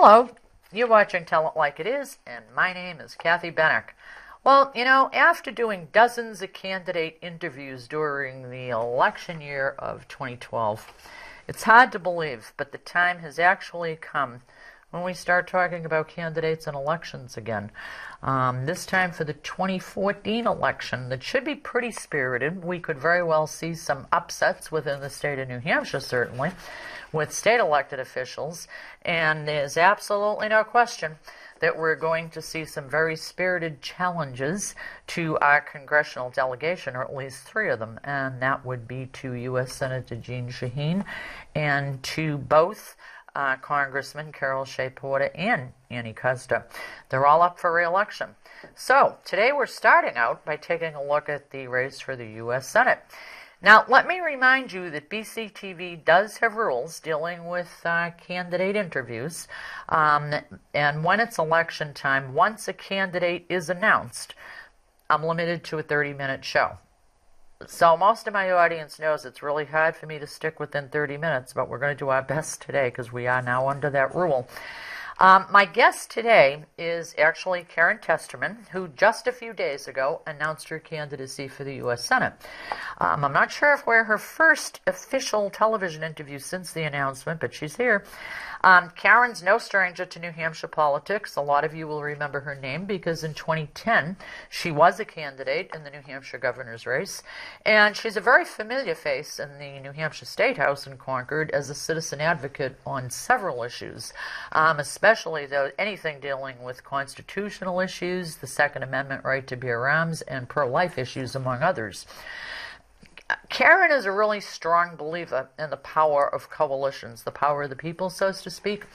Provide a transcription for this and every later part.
Hello, you're watching Tell It Like It Is, and my name is Kathy Benuck. Well, after doing dozens of candidate interviews during the election year of 2012, it's hard to believe, but the time has actually come when we start talking about candidates and elections again. This time for the 2014 election that should be pretty spirited. We could very well see some upsets within the state of New Hampshire, certainly, with state elected officials, and there's absolutely no question that we're going to see some very spirited challenges to our congressional delegation, or at least three of them, and that would be to U.S. Senator Jeanne Shaheen and to both Congressman Carol Shea Porter and Annie Kuster. They're all up for re-election. So today we're starting out by taking a look at the race for the U.S. Senate. Now, let me remind you that BCTV does have rules dealing with candidate interviews, and when it's election time, once a candidate is announced, I'm limited to a 30-minute show. So most of my audience knows it's really hard for me to stick within 30 minutes, but we're going to do our best today because we are now under that rule. My guest today is actually Karen Testerman, who just a few days ago announced her candidacy for the U.S. Senate. I'm not sure if we're her first official television interview since the announcement, but she's here. Karen's no stranger to New Hampshire politics. A lot of you will remember her name because in 2010 she was a candidate in the New Hampshire governor's race, and she's a very familiar face in the New Hampshire State House in Concord as a citizen advocate on several issues, especially though anything dealing with constitutional issues, the Second Amendment right to bear arms, and pro-life issues, among others. Karen is a really strong believer in the power of coalitions, the power of the people, so to speak.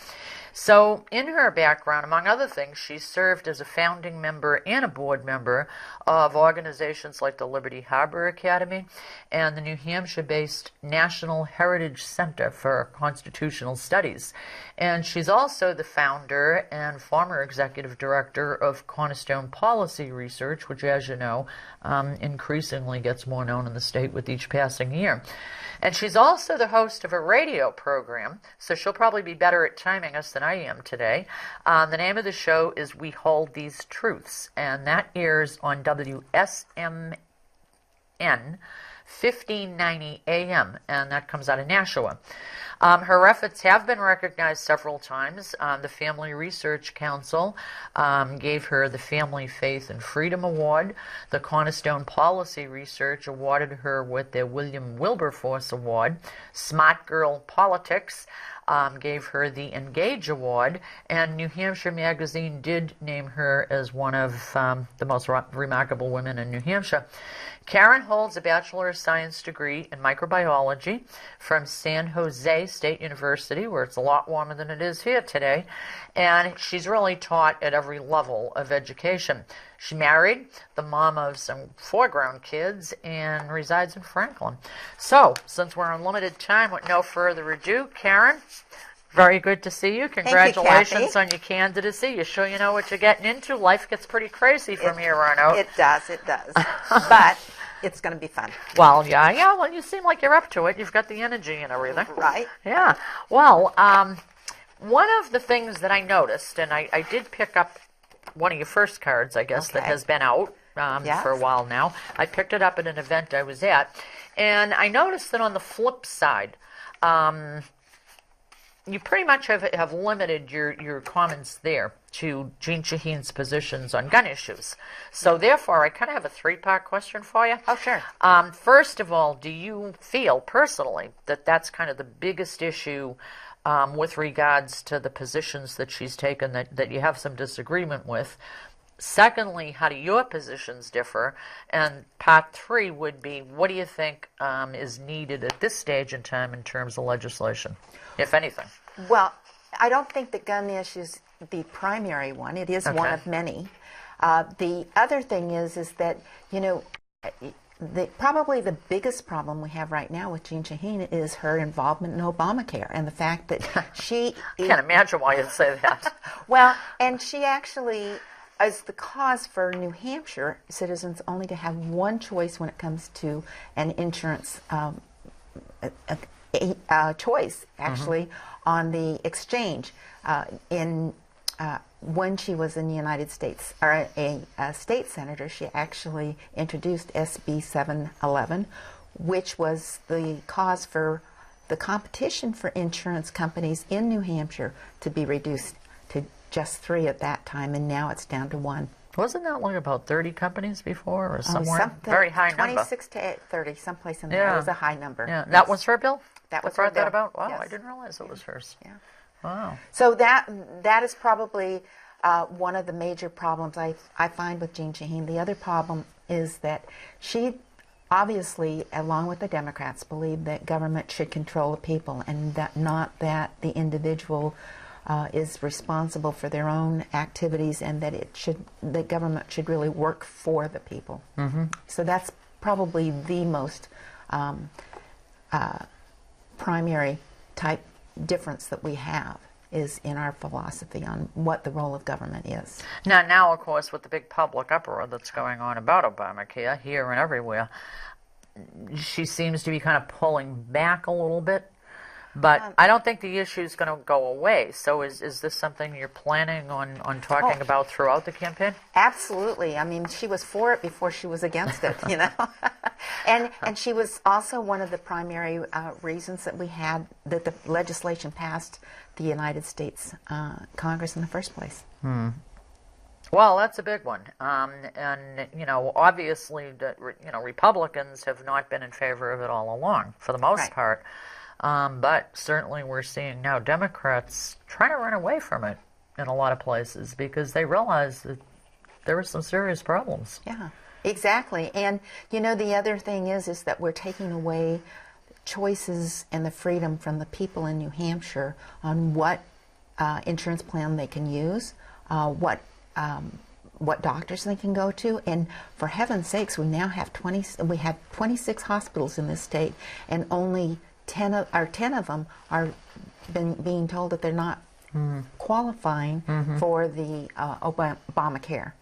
So in her background, among other things, she served as a founding member and a board member of organizations like the Liberty Harbor Academy and the New Hampshire-based National Heritage Center for Constitutional Studies. And she's also the founder and former executive director of Cornerstone Policy Research, which, as you know, increasingly gets more known in the state with each passing year. And she's also the host of a radio program, so she'll probably be better at timing us than I am today. The name of the show is We Hold These Truths, and that airs on WSMN 1590 AM, and that comes out of Nashua. Her efforts have been recognized several times. The Family Research Council gave her the Family, Faith, and Freedom Award. The Cornerstone Policy Research awarded her with their William Wilberforce Award. Smart Girl Politics gave her the Engage Award, and New Hampshire Magazine did name her as one of the most remarkable women in New Hampshire. Karen holds a Bachelor of Science degree in microbiology from San Jose State University, where it's a lot warmer than it is here today, and she's really taught at every level of education. She's married, the mom of some 4 grown kids, and resides in Franklin. So, since we're on limited time, with no further ado, Karen, very good to see you. Congratulations on your candidacy. You sure you know what you're getting into? Life gets pretty crazy from here on out. It does. But it's going to be fun. Well, yeah. Well, you seem like you're up to it. You've got the energy and everything. Right. Yeah. Well, one of the things that I noticed, and I did pick up one of your first cards, I guess, that has been out for a while now. I picked it up at an event I was at, and I noticed that on the flip side, you pretty much have limited your comments there to Jeanne Shaheen's positions on gun issues. So therefore, I kind of have a 3-part question for you. Oh, sure. First of all, do you feel personally that that's kind of the biggest issue with regards to the positions that she's taken that you have some disagreement with? Secondly, how do your positions differ? And part 3 would be, what do you think is needed at this stage in time in terms of legislation, if anything? Well, I don't think that gun issue is the primary one. It is one of many. The other thing is that, probably the biggest problem we have right now with Jeanne Shaheen is her involvement in Obamacare and the fact that she... I can't imagine why you'd say that. Well, and she actually is the cause for New Hampshire citizens only to have one choice when it comes to an insurance choice, actually, on the exchange. When she was in the United States, or a state senator, she actually introduced SB 711, which was the cause for the competition for insurance companies in New Hampshire to be reduced to just 3 at that time, and now it's down to 1. Wasn't that like about 30 companies before, or somewhere? Something, very high number. 26 to 30, someplace in there. It was a high number. Yeah, Yes. that was her bill? That was brought her bill. that about? Wow, Yes. I didn't realize it was hers. Yeah. Wow. So that is probably one of the major problems I find with Jean Shaheen. The other problem is that she obviously, along with the Democrats, believe that government should control the people, and that not that the individual is responsible for their own activities, and that the government should really work for the people. So that's probably the most primary type difference that we have, is in our philosophy on what the role of government is. Now, of course, with the big public uproar that's going on about Obamacare here and everywhere, she seems to be kind of pulling back a little bit. But I don't think the issue is going to go away. So is this something you're planning on talking about throughout the campaign? Absolutely. I mean, she was for it before she was against it, you know. and she was also one of the primary reasons that that the legislation passed the United States Congress in the first place. Well, that's a big one. And, obviously, Republicans have not been in favor of it all along, for the most part. But certainly we're seeing now Democrats trying to run away from it in a lot of places because they realize that there are some serious problems. Yeah, exactly. And, the other thing is that we're taking away choices and the freedom from the people in New Hampshire on what insurance plan they can use, what doctors they can go to, and for heaven's sakes, we now have 26 hospitals in this state, and only 10 of them are being told that they're not qualifying for the Obamacare.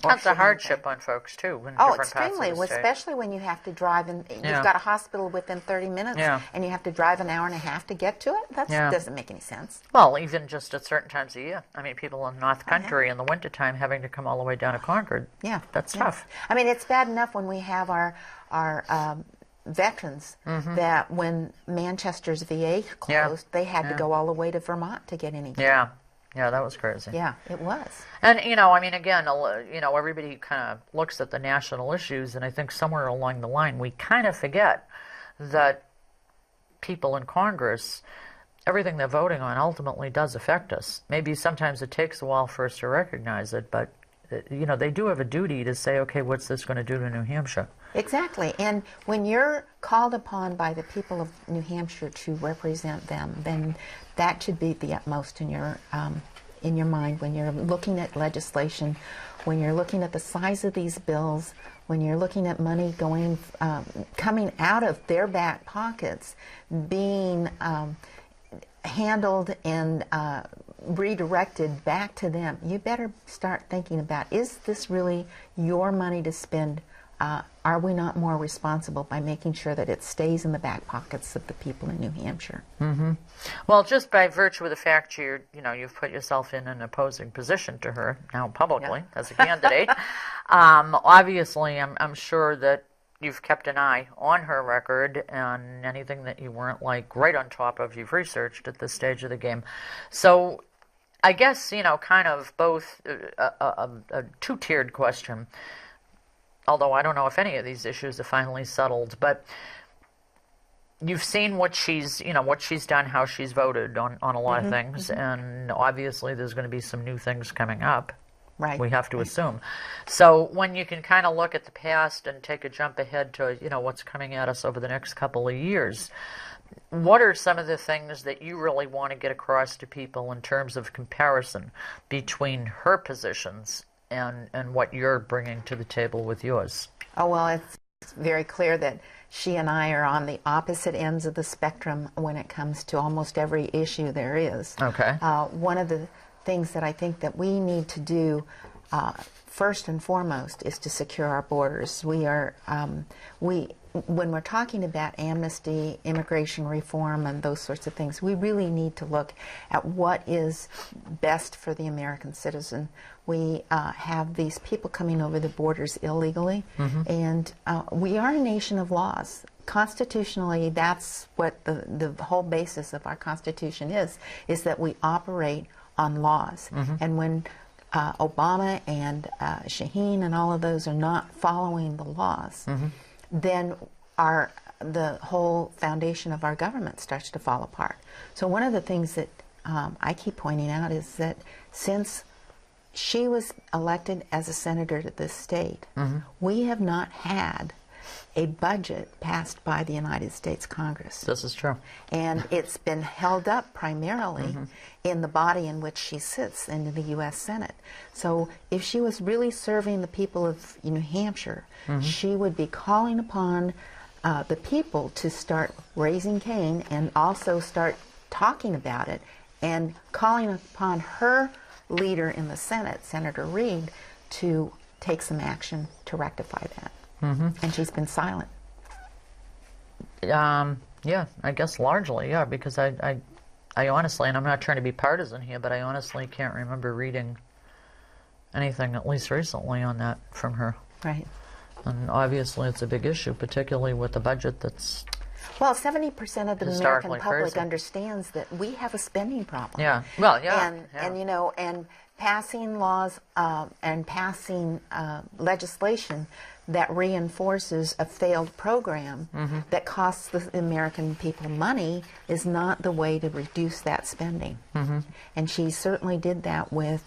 That's a hardship on folks, too, in different extremely, parts of the state. especially when you have to drive, and you've got a hospital within 30 minutes, and you have to drive an hour and a half to get to it. That doesn't make any sense. Well, even just at certain times of year. I mean, people in North Country in the wintertime having to come all the way down to Concord. Yeah. That's tough. I mean, it's bad enough when we have our veterans that when Manchester's VA closed, they had to go all the way to Vermont to get any care. Yeah, that was crazy. Yeah, it was. And, I mean, again, everybody kind of looks at the national issues, and I think somewhere along the line we kind of forget that people in Congress, everything they're voting on ultimately does affect us. Maybe sometimes it takes a while for us to recognize it, but, they do have a duty to say, okay, what's this going to do to New Hampshire? Exactly. And when you're called upon by the people of New Hampshire to represent them, then that should be the utmost in your mind when you're looking at legislation, when you're looking at the size of these bills, when you're looking at money coming out of their back pockets, being handled and redirected back to them. You better start thinking about, is this really your money to spend? Are we not more responsible by making sure that it stays in the back pockets of the people in New Hampshire? Well, just by virtue of the fact you've put yourself in an opposing position to her now publicly as a candidate, obviously I'm sure that you've kept an eye on her record, and anything that you weren't right on top of, you've researched at this stage of the game. So I guess, kind of both a two-tiered question. Although I don't know if any of these issues are finally settled, but you've seen what she's done, how she's voted on a lot of things, and obviously there's going to be some new things coming up. Right. We have to assume. So when you can kind of look at the past and take a jump ahead to, what's coming at us over the next couple of years, what are some of the things that you really want to get across to people in terms of comparison between her positions and what you're bringing to the table with yours? Oh, well, it's very clear that she and I are on the opposite ends of the spectrum when it comes to almost every issue there is. Okay. One of the things that I think that we need to do first and foremost is to secure our borders. When we're talking about amnesty, immigration reform, and those sorts of things, we really need to look at what is best for the American citizen. We have these people coming over the borders illegally, and we are a nation of laws. Constitutionally, that's what the whole basis of our Constitution is that we operate on laws. And when Obama and Shaheen and all of those are not following the laws, then the whole foundation of our government starts to fall apart. So one of the things that I keep pointing out is that since she was elected as a senator to this state, we have not had a budget passed by the United States Congress. This is true. And it's been held up primarily in the body in which she sits, in the U.S. Senate. So if she was really serving the people of New Hampshire, she would be calling upon the people to start raising Cain and also start talking about it and calling upon her leader in the Senate, Senator Reid, to take some action to rectify that. And she's been silent. Yeah, I guess largely, yeah, because I honestly, and I'm not trying to be partisan here, but I honestly can't remember reading anything, at least recently, on that from her. Right. And obviously it's a big issue, particularly with the budget that's... Well, 70% of the American public crazy. Understands that we have a spending problem. Yeah, well, yeah. And you know, and passing laws and passing legislation that reinforces a failed program that costs the American people money is not the way to reduce that spending. And she certainly did that with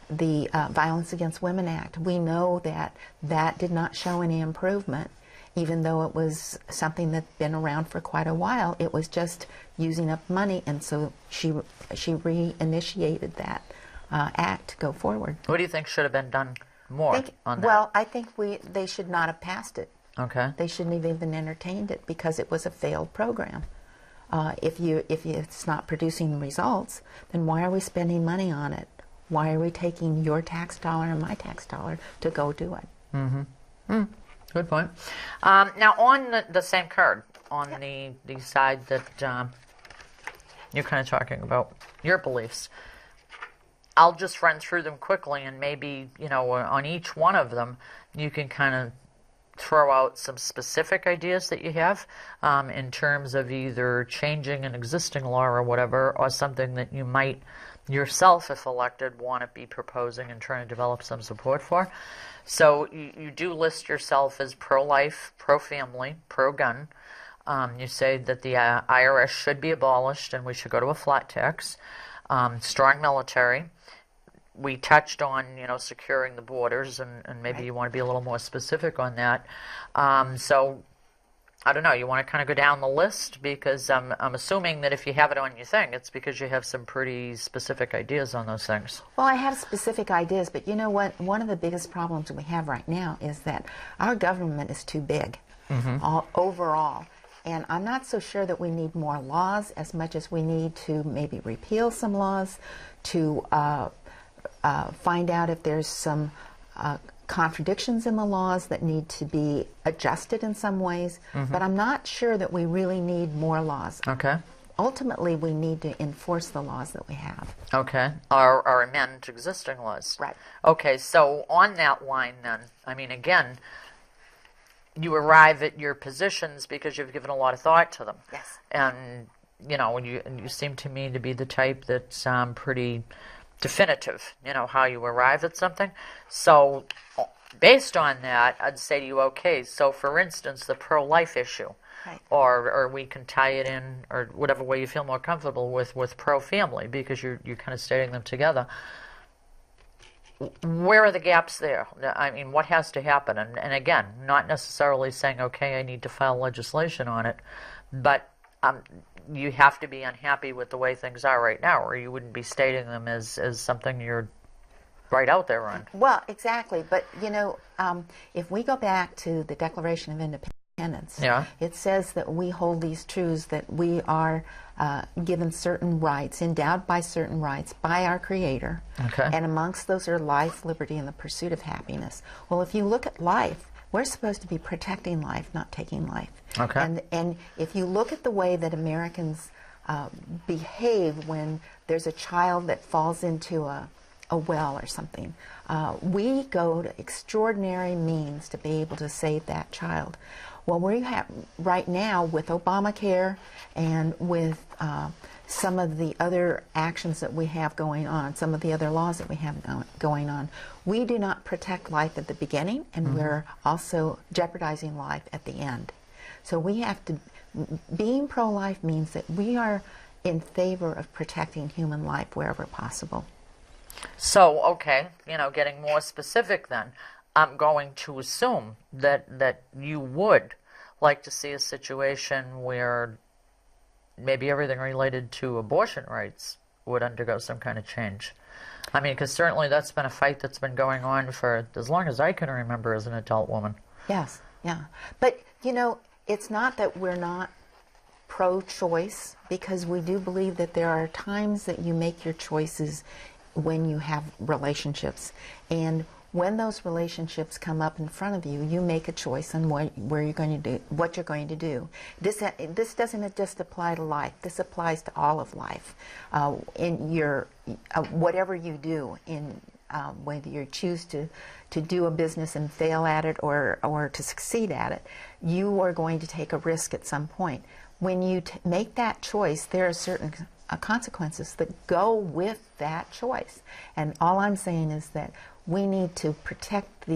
the Violence Against Women Act. We know that that did not show any improvement, even though it was something that's been around for quite a while. It was just using up money, and so she reinitiated that act to go forward. What do you think should have been done more on that? Well, I think they should not have passed it. Okay. They shouldn't have even entertained it because it was a failed program. If it's not producing results, then why are we spending money on it? Why are we taking your tax dollar and my tax dollar to go do it? Good point. Now, on the same card, on the side that you're kind of talking about your beliefs, I'll just run through them quickly, and maybe, you know, on each one of them, you can kind of throw out some specific ideas that you have in terms of either changing an existing law or whatever, or something that you might yourself, if elected, want to be proposing and trying to develop some support for. So you do list yourself as pro-life, pro-family, pro-gun. You say that the IRS should be abolished and we should go to a flat tax. Strong military. We touched on, you know, securing the borders, and maybe you want to be a little more specific on that. So, I don't know, you want to kind of go down the list? Because I'm assuming that if you have it on your thing, it's because you have some pretty specific ideas on those things. Well, I have specific ideas, but you know what? One of the biggest problems we have right now is that our government is too big overall. And I'm not so sure that we need more laws as much as we need to maybe repeal some laws, to find out if there's some contradictions in the laws that need to be adjusted in some ways. But I'm not sure that we really need more laws. Okay. Ultimately, we need to enforce the laws that we have. Okay. Or amend existing laws. Right. Okay, so on that line then, I mean, again, you arrive at your positions because you've given a lot of thought to them. Yes. And, you know, you seem to me to be the type that's pretty definitive, you know, how you arrive at something. So based on that, I'd say to you, okay, so for instance, the pro-life issue, right, or we can tie it in, or whatever way you feel more comfortable with pro-family, because you're kind of stating them together. Where are the gaps there? I mean, what has to happen? And again, not necessarily saying, okay, I need to file legislation on it, but you have to be unhappy with the way things are right now, or you wouldn't be stating them as something you're right out there on. Well, exactly. But, you know, if we go back to the Declaration of Independence, tenets. Yeah. It says that we hold these truths, that we are given certain rights, endowed by certain rights by our Creator. Okay. And amongst those are life, liberty, and the pursuit of happiness. Well, if you look at life, we're supposed to be protecting life, not taking life. Okay. And if you look at the way that Americans behave when there's a child that falls into a well or something, we go to extraordinary means to be able to save that child. Well, we have right now with Obamacare and with some of the other actions that we have going on, some of the other laws that we have going on, we do not protect life at the beginning, and we're also jeopardizing life at the end. So we have to, being pro-life means that we are in favor of protecting human life wherever possible. So, okay, getting more specific then, I'm going to assume that you would like to see a situation where maybe everything related to abortion rights would undergo some kind of change. I mean, because certainly that's been a fight that's been going on for as long as I can remember as an adult woman. Yes, yeah. But, it's not that we're not pro-choice, because we do believe that there are times that you make your choices when you have relationships. And when those relationships come up in front of you, you make a choice on what you're going to do. This doesn't just apply to life. This applies to all of life. In your whatever you do, in whether you choose to do a business and fail at it or to succeed at it, you are going to take a risk at some point. When you make that choice, there are certain consequences that go with that choice. And all I'm saying is that we need to protect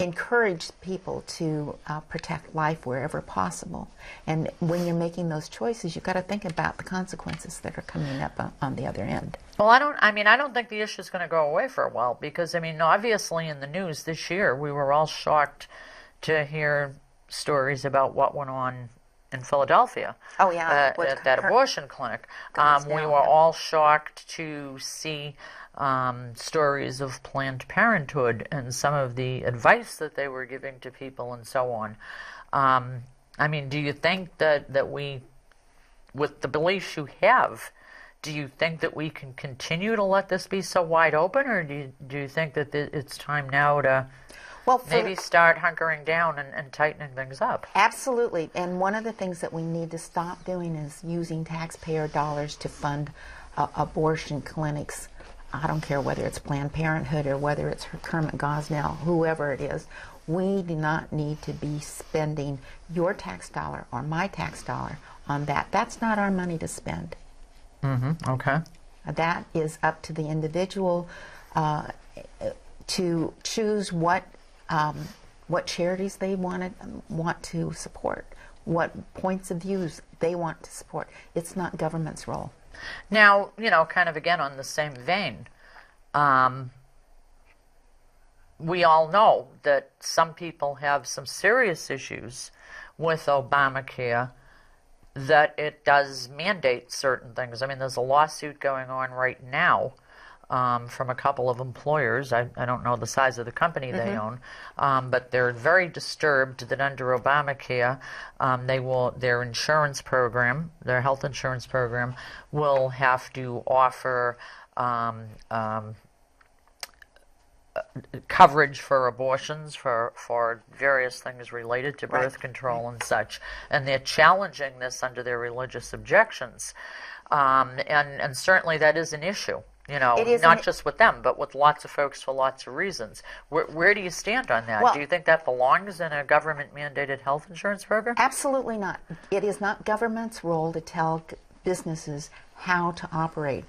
encourage people to protect life wherever possible. And when you're making those choices, you've got to think about the consequences that are coming up on the other end. Well, I don't think the issue is going to go away for a while, because, obviously in the news this year, we were all shocked to hear stories about what went on in Philadelphia. Oh, yeah. At that abortion clinic. We were all shocked to see stories of Planned Parenthood and some of the advice that they were giving to people and so on. Do you think that we, with the beliefs you have, do you think that we can continue to let this be so wide open, or do you think that it's time now to maybe start hunkering down and tightening things up? Absolutely. And one of the things that we need to stop doing is using taxpayer dollars to fund abortion clinics. I don't care whether it's Planned Parenthood or whether it's Kermit Gosnell, whoever it is. We do not need to be spending your tax dollar or my tax dollar on that. That's not our money to spend. Okay. That is up to the individual to choose what charities they want to support, what points of views they want to support. It's not government's role. Now, kind of again on the same vein, we all know that some people have some serious issues with Obamacare, that it does mandate certain things. There's a lawsuit going on right now from a couple of employers. I don't know the size of the company they own, but they're very disturbed that under Obamacare, their insurance program, their health insurance program, will have to offer coverage for abortions, for various things related to birth control and such. And they're challenging this under their religious objections. And certainly that is an issue. Not just with them, but with lots of folks for lots of reasons. Where do you stand on that? Do you think that belongs in a government-mandated health insurance program? Absolutely not. It is not government's role to tell businesses how to operate.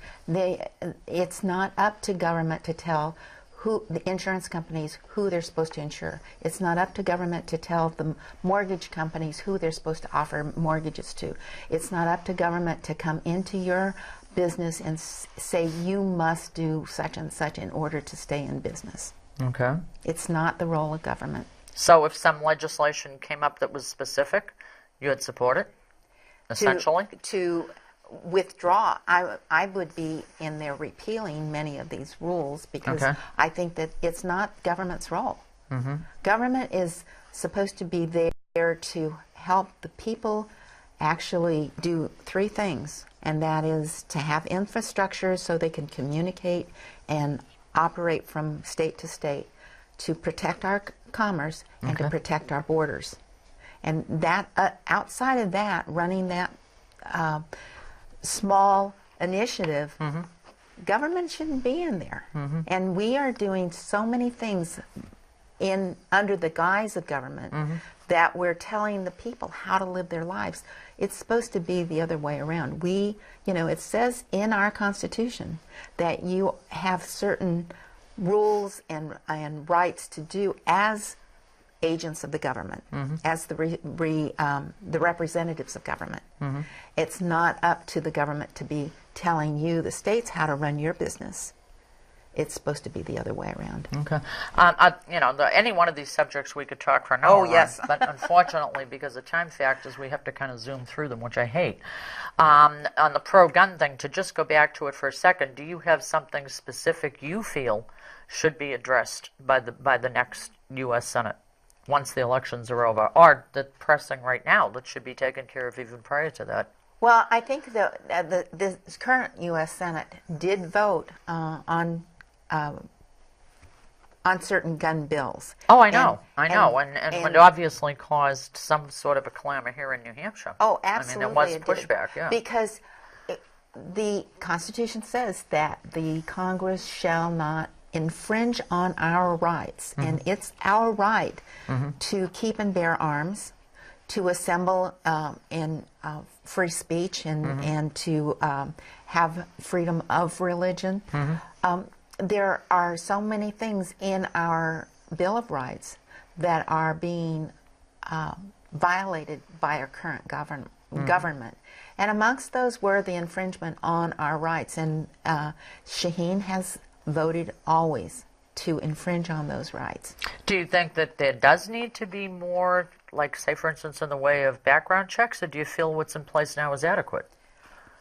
It's not up to government to tell the insurance companies who they're supposed to insure. It's not up to government to tell the mortgage companies who they're supposed to offer mortgages to. It's not up to government to come into your business and say you must do such and such in order to stay in business. Okay. It's not the role of government. So if some legislation came up that was specific, you would support it, essentially? To withdraw, I would be in there repealing many of these rules, because I think that it's not government's role. Government is supposed to be there to help the people actually do three things, and that is to have infrastructure so they can communicate and operate from state to state, to protect our commerce and to protect our borders. And that outside of that, running that small initiative, government shouldn't be in there. And we are doing so many things under the guise of government that we're telling the people how to live their lives. It's supposed to be the other way around. It says in our Constitution that you have certain rules and rights to do as agents of the government, as the representatives of government. It's not up to the government to be telling you, the states, how to run your business. It's supposed to be the other way around. Okay. Any one of these subjects we could talk for an Oh, hour yes. on, but unfortunately, because of time factors, we have to kind of zoom through them, which I hate. On the pro-gun thing, to just go back to it for a second, do you have something specific you feel should be addressed by the next U.S. Senate once the elections are over, or that's pressing right now that should be taken care of even prior to that? Well, I think the current U.S. Senate did vote on certain gun bills. Oh, I know, and it obviously caused some sort of a clamor here in New Hampshire. Oh, absolutely. I mean, there was pushback, yeah. Because the Constitution says that the Congress shall not infringe on our rights, and it's our right to keep and bear arms, to assemble in free speech, and to have freedom of religion. There are so many things in our Bill of Rights that are being violated by our current government. And amongst those were the infringement on our rights. And Shaheen has voted always to infringe on those rights. Do you think that there does need to be more, like, say, for instance, in the way of background checks, or do you feel what's in place now is adequate?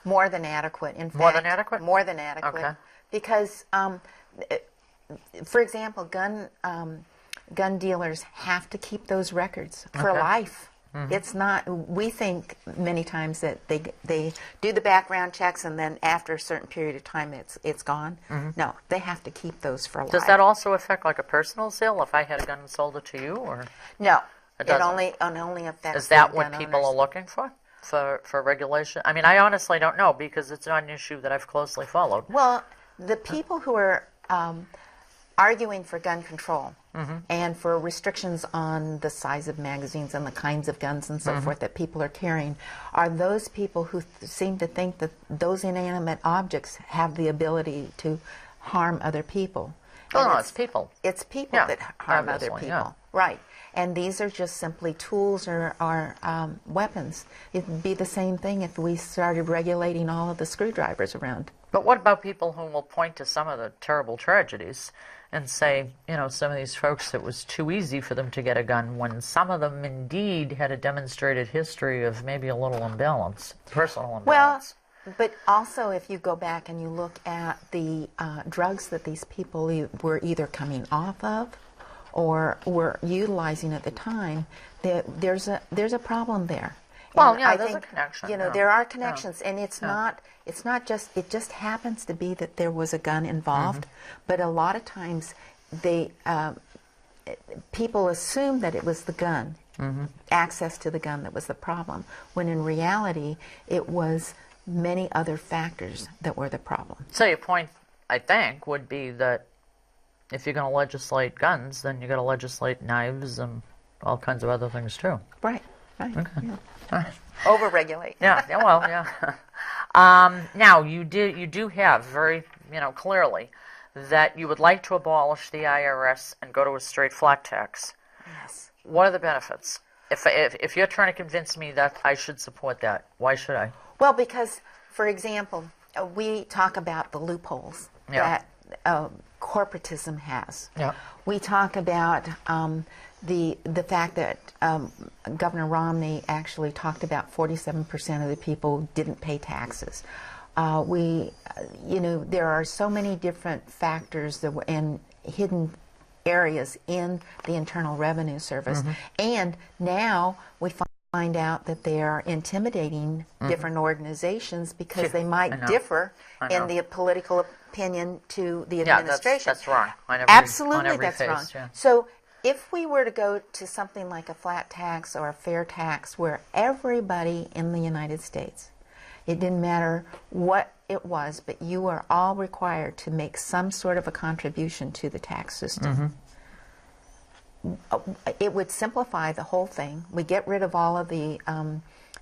More than adequate. In fact, more than adequate? More than adequate. Okay. Because, for example, gun dealers have to keep those records for life. It's not, we think many times that they do the background checks and then after a certain period of time it's gone. No, they have to keep those for life. Does that also affect like a personal sale if I had a gun and sold it to you? Or no, it only affects. Is that what people are looking for regulation? I mean, I honestly don't know because it's not an issue that I've closely followed. Well, the people who are arguing for gun control and for restrictions on the size of magazines and the kinds of guns and so forth that people are carrying are those people who seem to think that those inanimate objects have the ability to harm other people. Oh, no, it's people. It's people that harm other people. Yeah. Right. And these are just simply tools or weapons. It would be the same thing if we started regulating all of the screwdrivers around. But what about people who will point to some of the terrible tragedies and say, some of these folks, it was too easy for them to get a gun, when some of them indeed had a demonstrated history of maybe a little imbalance, personal imbalance? Well, but also if you go back and you look at the drugs that these people were either coming off of or were utilizing at the time, there's a problem there. Well, yeah, there's a connection. There are connections, and it's not just, it just happens to be that there was a gun involved, but a lot of times people assume that it was the gun, access to the gun that was the problem, when in reality it was many other factors that were the problem. So your point, I think, would be that if you're going to legislate guns, then you're going to legislate knives and all kinds of other things too. Right. Right. Okay. Yeah. Overregulate. Yeah. Now you do have very clearly that you would like to abolish the IRS and go to a straight flat tax. Yes. What are the benefits? If you're trying to convince me that I should support that, why should I? Well, because, for example, we talk about the loopholes that corporatism has. Yeah. We talk about the fact that Governor Romney actually talked about 47% of the people didn't pay taxes. There are so many different factors and hidden areas in the Internal Revenue Service. And now we find out that they are intimidating different organizations because they might differ in the political opinion to the administration. That's wrong. Absolutely, that's phase, wrong. Yeah. So if we were to go to something like a flat tax or a fair tax where everybody in the United States, it didn't matter what it was, but you were all required to make some sort of a contribution to the tax system. It would simplify the whole thing. We get rid of all of the,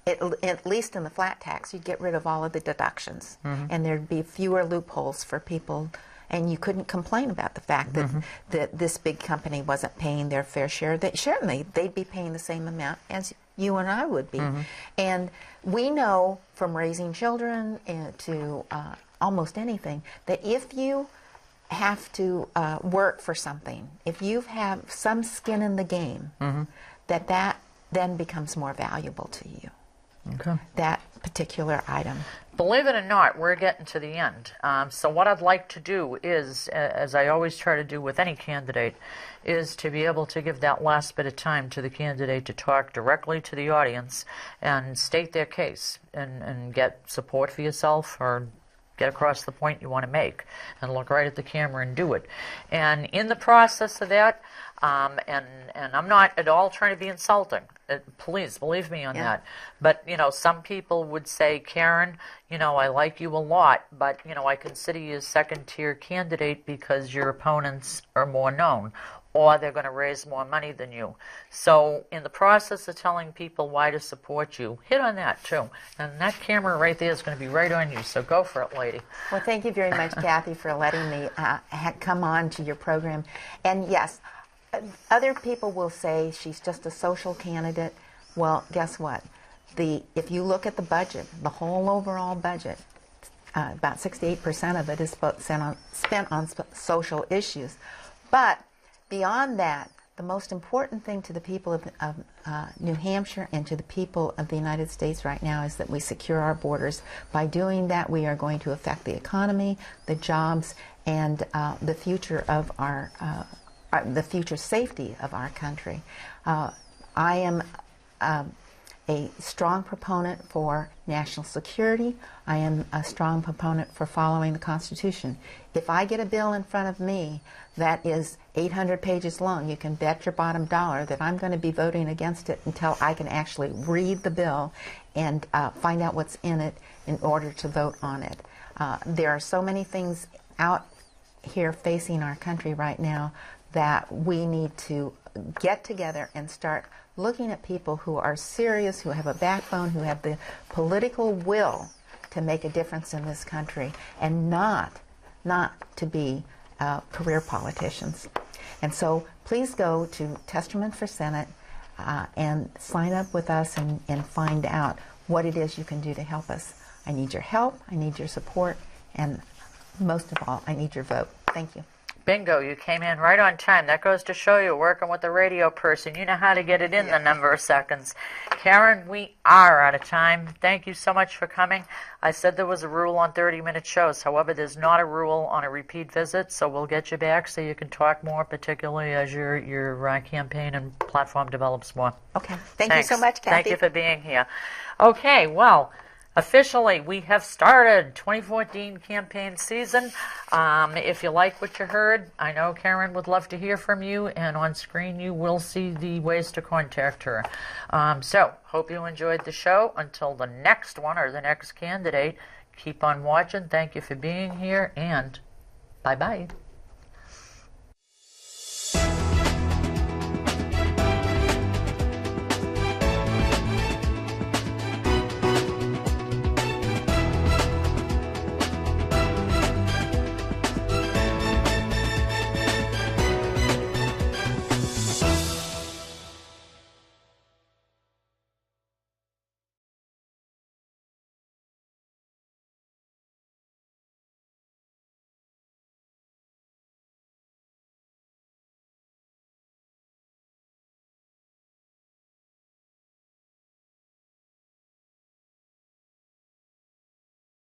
at least in the flat tax, you'd get rid of all of the deductions, and there'd be fewer loopholes for people, and you couldn't complain about the fact that this big company wasn't paying their fair share. Certainly, they'd be paying the same amount as you and I would be. And we know from raising children to almost anything that if you have to work for something, if you have some skin in the game, that then becomes more valuable to you. That particular item. Believe it or not, we're getting to the end. So what I'd like to do is, as I always try to do with any candidate, is to be able to give that last bit of time to the candidate to talk directly to the audience and state their case and get support for yourself or get across the point you want to make and look right at the camera and do it. And in the process of that, and I'm not at all trying to be insulting. Please believe me on that. But, some people would say, Karen, I like you a lot, but, I consider you a second-tier candidate because your opponents are more known, or they're going to raise more money than you. So in the process of telling people why to support you, hit on that too. And that camera right there is going to be right on you, so go for it, lady. Well, thank you very much, Kathy, for letting me come on to your program. And yes, other people will say she's just a social candidate. Well, guess what? If you look at the budget, the whole overall budget, about 68% of it is spent on social issues. But beyond that, the most important thing to the people of New Hampshire and to the people of the United States right now is that we secure our borders. By doing that, we are going to affect the economy, the jobs, and the future of the future safety of our country. I am a strong proponent for national security. I am a strong proponent for following the Constitution. If I get a bill in front of me that is 800 pages long, you can bet your bottom dollar that I'm going to be voting against it until I can actually read the bill and find out what's in it in order to vote on it. There are so many things out here facing our country right now that we need to get together and start looking at people who are serious, who have a backbone, who have the political will to make a difference in this country, and not to be career politicians. And so please go to Testerman for Senate and sign up with us and find out what it is you can do to help us. I need your help, I need your support, and most of all, I need your vote. Thank you. Bingo, you came in right on time. That goes to show you, working with a radio person, you know how to get it in the number of seconds. Karen, we are out of time. Thank you so much for coming. I said there was a rule on 30-minute shows. However, there's not a rule on a repeat visit, so we'll get you back so you can talk more, particularly as your campaign and platform develops more. Okay. Thanks. You so much, Kathy. Thank you for being here. Okay, well, officially, we have started 2014 campaign season. If you like what you heard, I know Karen would love to hear from you, and on screen you will see the ways to contact her. So, hope you enjoyed the show. Until the next one or the next candidate, keep on watching. Thank you for being here, and bye-bye.